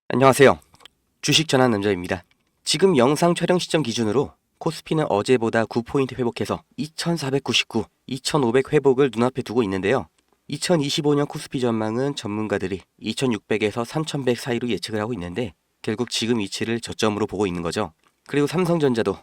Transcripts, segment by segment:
안녕하세요. 주식 전환 남자입니다. 지금 영상 촬영 시점 기준으로 코스피는 어제보다 9포인트 회복해서 2499, 2500 회복을 눈앞에 두고 있는데요. 2025년 코스피 전망은 전문가들이 2600에서 3100 사이로 예측을 하고 있는데 결국 지금 위치를 저점으로 보고 있는 거죠. 그리고 삼성전자도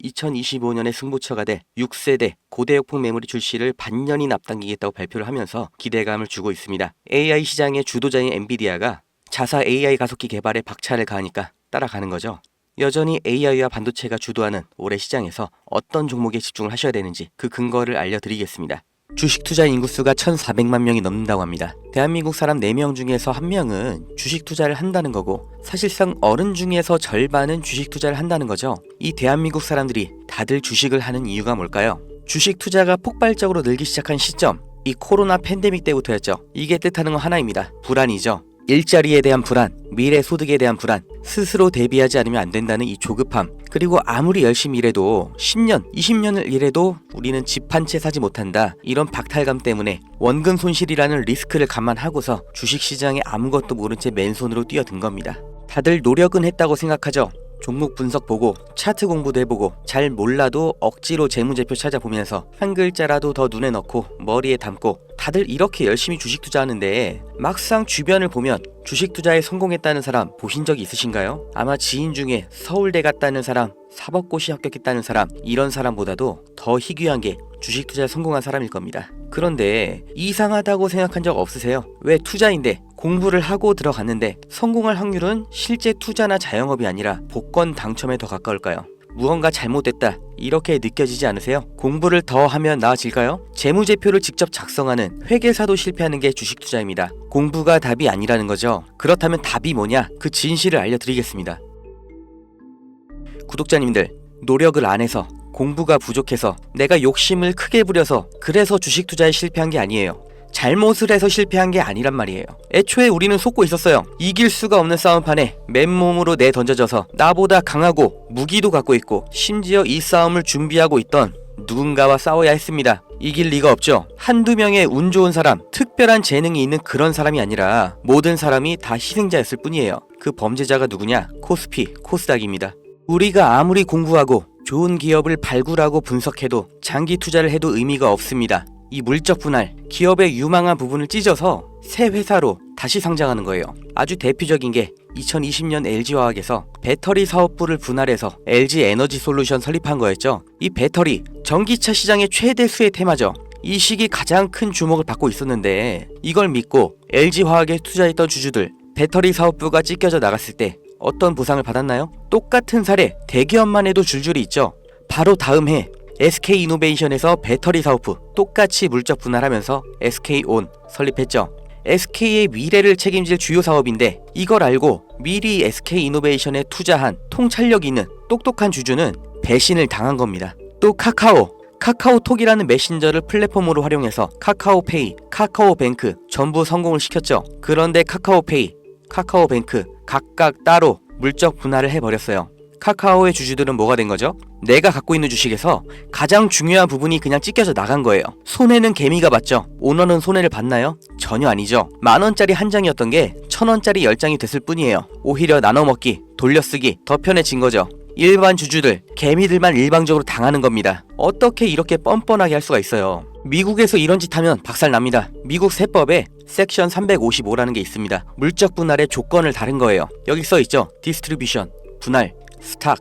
2025년에 승부처가 될 6세대 고대역폭 메모리 출시를 반년이나 앞당기겠다고 발표를 하면서 기대감을 주고 있습니다. AI 시장의 주도자인 엔비디아가 자사 AI 가속기 개발에 박차를 가하니까 따라가는 거죠. 여전히 AI와 반도체가 주도하는 올해 시장에서 어떤 종목에 집중을 하셔야 되는지 그 근거를 알려드리겠습니다. 주식 투자 인구수가 1,400만 명이 넘는다고 합니다. 대한민국 사람 4명 중에서 1명은 주식 투자를 한다는 거고 사실상 어른 중에서 절반은 주식 투자를 한다는 거죠. 이 대한민국 사람들이 다들 주식을 하는 이유가 뭘까요? 주식 투자가 폭발적으로 늘기 시작한 시점, 이 코로나 팬데믹 때부터였죠. 이게 뜻하는 건 하나입니다. 불안이죠. 일자리에 대한 불안, 미래 소득에 대한 불안, 스스로 대비하지 않으면 안 된다는 이 조급함, 그리고 아무리 열심히 일해도 10년, 20년을 일해도 우리는 집 한 채 사지 못한다. 이런 박탈감 때문에 원금 손실이라는 리스크를 감안하고서 주식시장에 아무것도 모른 채 맨손으로 뛰어든 겁니다. 다들 노력은 했다고 생각하죠. 종목 분석 보고 차트 공부도 해보고 잘 몰라도 억지로 재무제표 찾아보면서 한 글자라도 더 눈에 넣고 머리에 담고 다들 이렇게 열심히 주식 투자하는데 막상 주변을 보면 주식 투자에 성공했다는 사람 보신 적이 있으신가요? 아마 지인 중에 서울대 갔다는 사람, 사법고시 합격했다는 사람, 이런 사람보다도 더 희귀한 게 주식 투자에 성공한 사람일 겁니다. 그런데 이상하다고 생각한 적 없으세요? 왜 투자인데 공부를 하고 들어갔는데 성공할 확률은 실제 투자나 자영업이 아니라 복권 당첨에 더 가까울까요? 무언가 잘못됐다 이렇게 느껴지지 않으세요? 공부를 더 하면 나아질까요? 재무제표를 직접 작성하는 회계사도 실패하는 게 주식 투자입니다. 공부가 답이 아니라는 거죠. 그렇다면 답이 뭐냐? 그 진실을 알려드리겠습니다. 구독자님들, 노력을 안 해서 공부가 부족해서 내가 욕심을 크게 부려서 그래서 주식 투자에 실패한 게 아니에요. 잘못을 해서 실패한 게 아니란 말이에요. 애초에 우리는 속고 있었어요. 이길 수가 없는 싸움판에 맨몸으로 내던져져서 나보다 강하고 무기도 갖고 있고 심지어 이 싸움을 준비하고 있던 누군가와 싸워야 했습니다. 이길 리가 없죠. 한두 명의 운 좋은 사람, 특별한 재능이 있는 그런 사람이 아니라 모든 사람이 다 희생자였을 뿐이에요. 그 범죄자가 누구냐? 코스피, 코스닥입니다. 우리가 아무리 공부하고 좋은 기업을 발굴하고 분석해도 장기 투자를 해도 의미가 없습니다. 이 물적 분할, 기업의 유망한 부분을 찢어서 새 회사로 다시 상장하는 거예요. 아주 대표적인 게 2020년 LG화학에서 배터리 사업부를 분할해서 LG 에너지 솔루션 설립한 거였죠. 이 배터리, 전기차 시장의 최대 수혜 테마죠. 이 시기 가장 큰 주목을 받고 있었는데 이걸 믿고 LG화학에 투자했던 주주들, 배터리 사업부가 찢겨져 나갔을 때 어떤 보상을 받았나요? 똑같은 사례 대기업만 해도 줄줄이 있죠. 바로 다음 해 SK이노베이션에서 배터리 사업부 똑같이 물적 분할하면서 SK온 설립했죠. SK의 미래를 책임질 주요 사업인데 이걸 알고 미리 SK이노베이션에 투자한 통찰력 있는 똑똑한 주주는 배신을 당한 겁니다. 또 카카오톡이라는 메신저를 플랫폼으로 활용해서 카카오페이, 카카오뱅크 전부 성공을 시켰죠. 그런데 카카오페이, 카카오뱅크 각각 따로 물적 분할을 해버렸어요. 카카오의 주주들은 뭐가 된 거죠? 내가 갖고 있는 주식에서 가장 중요한 부분이 그냥 찢겨져 나간 거예요. 손해는 개미가 봤죠. 오너는 손해를 봤나요? 전혀 아니죠. 10,000원짜리 한 장이었던 게 1,000원짜리 10장이 됐을 뿐이에요. 오히려 나눠먹기, 돌려쓰기 더 편해진 거죠. 일반 주주들, 개미들만 일방적으로 당하는 겁니다. 어떻게 이렇게 뻔뻔하게 할 수가 있어요? 미국에서 이런 짓 하면 박살납니다. 미국 세법에 섹션 355라는 게 있습니다. 물적 분할의 조건을 다른 거예요. 여기 써있죠. 디스트리뷰션, 분할, 스탁,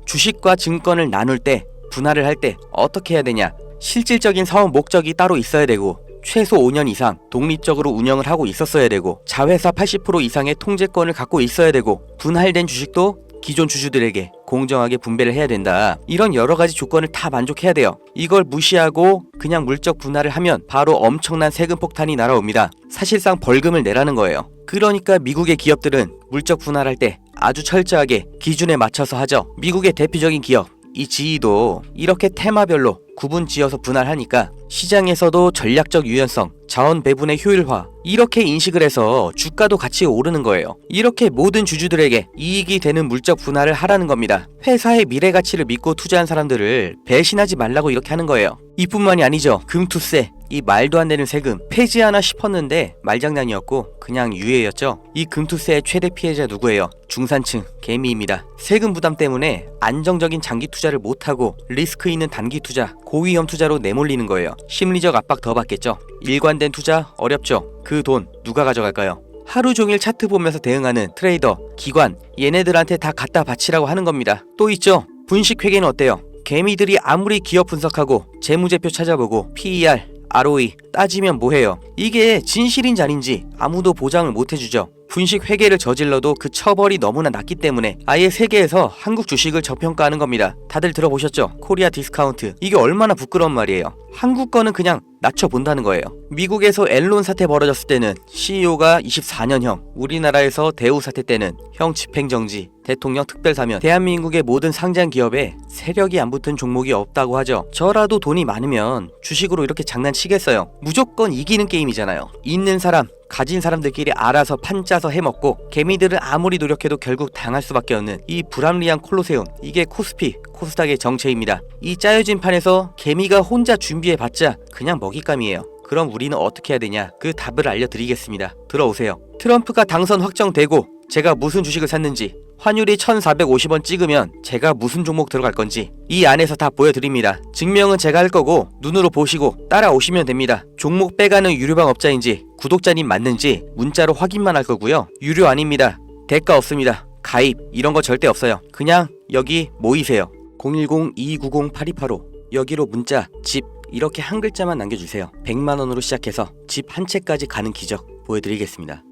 주식과 증권을 나눌 때, 분할을 할 때 어떻게 해야 되냐? 실질적인 사업 목적이 따로 있어야 되고 최소 5년 이상 독립적으로 운영을 하고 있었어야 되고 자회사 80% 이상의 통제권을 갖고 있어야 되고 분할된 주식도 기존 주주들에게 공정하게 분배를 해야 된다. 이런 여러 가지 조건을 다 만족해야 돼요. 이걸 무시하고 그냥 물적 분할을 하면 바로 엄청난 세금 폭탄이 날아옵니다. 사실상 벌금을 내라는 거예요. 그러니까 미국의 기업들은 물적 분할할 때 아주 철저하게 기준에 맞춰서 하죠. 미국의 대표적인 기업, 이 GE도 이렇게 테마별로 구분 지어서 분할하니까 시장에서도 전략적 유연성, 자원 배분의 효율화, 이렇게 인식을 해서 주가도 같이 오르는 거예요. 이렇게 모든 주주들에게 이익이 되는 물적 분할을 하라는 겁니다. 회사의 미래 가치를 믿고 투자한 사람들을 배신하지 말라고 이렇게 하는 거예요. 이뿐만이 아니죠. 금투세, 이 말도 안 되는 세금 폐지하나 싶었는데 말장난이었고 그냥 유예였죠. 이 금투세의 최대 피해자 누구예요? 중산층, 개미입니다. 세금 부담 때문에 안정적인 장기 투자를 못하고 리스크 있는 단기 투자, 고위험 투자로 내몰리는 거예요. 심리적 압박 더 받겠죠. 일관된 투자 어렵죠. 그 돈 누가 가져갈까요? 하루 종일 차트 보면서 대응하는 트레이더, 기관, 얘네들한테 다 갖다 바치라고 하는 겁니다. 또 있죠. 분식회계는 어때요? 개미들이 아무리 기업 분석하고 재무제표 찾아보고 PER, ROE 따지면 뭐해요? 이게 진실인지 아닌지 아무도 보장을 못해주죠. 분식 회계를 저질러도 그 처벌이 너무나 낮기 때문에 아예 세계에서 한국 주식을 저평가하는 겁니다. 다들 들어보셨죠? 코리아 디스카운트. 이게 얼마나 부끄러운 말이에요. 한국 거는 그냥 낮춰본다는 거예요. 미국에서 엔론 사태 벌어졌을 때는 CEO가 24년형, 우리나라에서 대우 사태 때는 형 집행정지, 대통령 특별사면, 대한민국의 모든 상장 기업에 세력이 안 붙은 종목이 없다고 하죠. 저라도 돈이 많으면 주식으로 이렇게 장난치겠어요. 무조건 이기는 게임이잖아요. 있는 사람, 가진 사람들끼리 알아서 판 짜서 해먹고 개미들은 아무리 노력해도 결국 당할 수밖에 없는 이 불합리한 콜로세움, 이게 코스피, 코스닥의 정체입니다. 이 짜여진 판에서 개미가 혼자 준비해봤자 그냥 먹잇감이에요. 그럼 우리는 어떻게 해야 되냐? 그 답을 알려드리겠습니다. 들어오세요. 트럼프가 당선 확정되고 제가 무슨 주식을 샀는지, 환율이 1450원 찍으면 제가 무슨 종목 들어갈 건지 이 안에서 다 보여드립니다. 증명은 제가 할 거고 눈으로 보시고 따라오시면 됩니다. 종목 빼가는 유료방 업자인지 구독자님 맞는지 문자로 확인만 할 거고요. 유료 아닙니다. 대가 없습니다. 가입 이런 거 절대 없어요. 그냥 여기 모이세요. 010-2290-8285 여기로 문자 집 이렇게 한 글자만 남겨주세요. 100만원으로 시작해서 집 한 채까지 가는 기적 보여드리겠습니다.